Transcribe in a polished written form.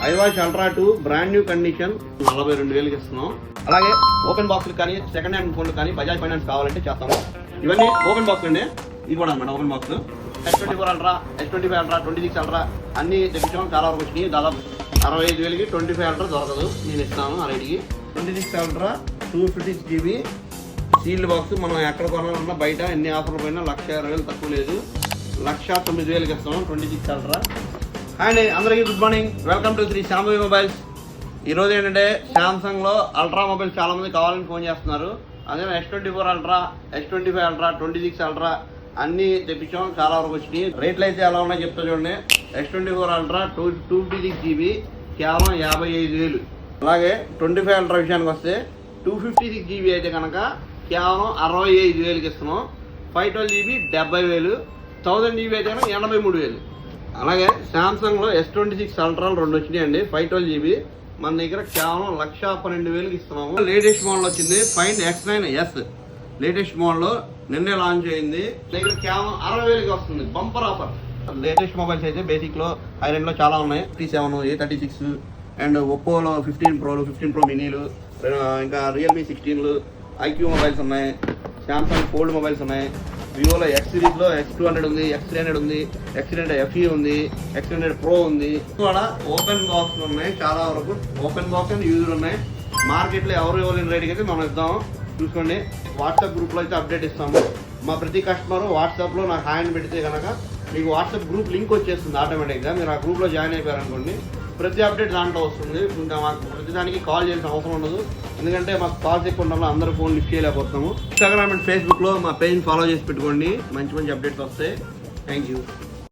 iWatch Ultra 2 brand new condition 42,000కి ఇస్తున్నాం. అలాగే ఓపెన్ బాక్స్ కానీ సెకండ్ హ్యాండ్ ఫోన్లు కానీ బజాజ్ ఫైనాన్స్ కావాలంటే చేస్తాము. ఇవన్నీ ఓపెన్ బాక్స్ అండి. ఇది కూడా అనమాట open box. S24 Ultra, S25 Ultra, 26 Ultra అన్ని తెప్పించాము. చాలా వరకు వచ్చినాయి. దాదాపు 65,000కి 25 Ultra దొరకదు. నేను ఇస్తాను ఆ రేటుకి. 26 Ultra 256 GB సీల్డ్ బాక్స్. మనం ఎక్కడ కొనాలన్నా బయట ఎన్ని ఆఫర్లు పోయినా 1,20,000 తక్కువ లేదు. 1,09,000కి ఇస్తాము 26 Ultra. అండ్ అందరికీ good morning. Welcome to Shri Shambhavi mobiles. ఈరోజు ఏంటంటే శాంసంగ్లో అల్ట్రా మొబైల్స్ చాలామంది కావాలని ఫోన్ చేస్తున్నారు. అదే S24 Ultra, S25 Ultra, 26 Ultra అన్నీ తెప్పించాం. చాలా వరకు వచ్చినాయి. రేట్లు అయితే ఎలా ఉన్నాయో చెప్తా చూడండి. S24 Ultra 256 GB కేవలం 55,000. అలాగే 25 Ultra విషయానికి వస్తే 256 GB అయితే కనుక కేవలం 65,000కి ఇస్తున్నాం. 512 GB 70,000, 1000 GB అయితే కనుక 83,000. అలాగే శాంసంగ్లో S26 Ultra 2 వచ్చినాయండి. 512 GB మన దగ్గర కేవలం 1,12,000కి ఇస్తున్నాము. లేటెస్ట్ మోడల్ వచ్చింది Find X9s. లేటెస్ట్ మోడల్ నిన్నే లాంచ్ అయింది. దగ్గర కేవలం 60,000కి వస్తుంది. Bumper offer. లేటెస్ట్ మొబైల్స్ అయితే బేసిక్లో ఐరన్లో చాలా ఉన్నాయి. T7, A36 అండ్ ఒప్పోలో 15 Proలు, 15 Pro మినీలు, ఇంకా రియల్మీ 16లు, IQ మొబైల్స్ ఉన్నాయి. శాంసంగ్ ఫోల్డ్ మొబైల్స్ ఉన్నాయి. వివోలో X సిరీస్లో X200 ఉంది, X300 ఉంది, X300 FE ఉంది, X300 Pro ఉంది. కూడా ఓపెన్ బాక్స్ ఉన్నాయి. చాలా వరకు ఓపెన్ బాక్స్ అండ్ యూజర్ ఉన్నాయి. మార్కెట్లో ఎవరు ఇవ్వలేని రేటుకి అయితే మనం ఇద్దాం. చూసుకోండి. వాట్సాప్ గ్రూప్లో అయితే అప్డేట్ ఇస్తాము. మా ప్రతి కస్టమర్ వాట్సాప్లో నాకు హాయ్ అని పెడితే కనుక మీకు వాట్సాప్ గ్రూప్ లింక్ వచ్చేస్తుంది ఆటోమేటిక్గా. మీరు ఆ గ్రూప్లో జాయిన్ అయిపోయారనుకోండి, ప్రతి అప్డేట్ దాంట్లో వస్తుంది. ఇంకా మాకు ప్రతిదానికి కాల్ చేయాల్సిన అవసరం ఉండదు. ఎందుకంటే మాకు కాల్స్ ఎక్కువ ఉండడం అందరూ ఫోన్ లిఫ్ట్ చేయలేకపోతాము. ఇన్స్టాగ్రామ్ అండ్ ఫేస్బుక్లో మా పేజ్ని ఫాలో చేసి పెట్టుకోండి. మంచి మంచి అప్డేట్స్ వస్తాయి. Thank you.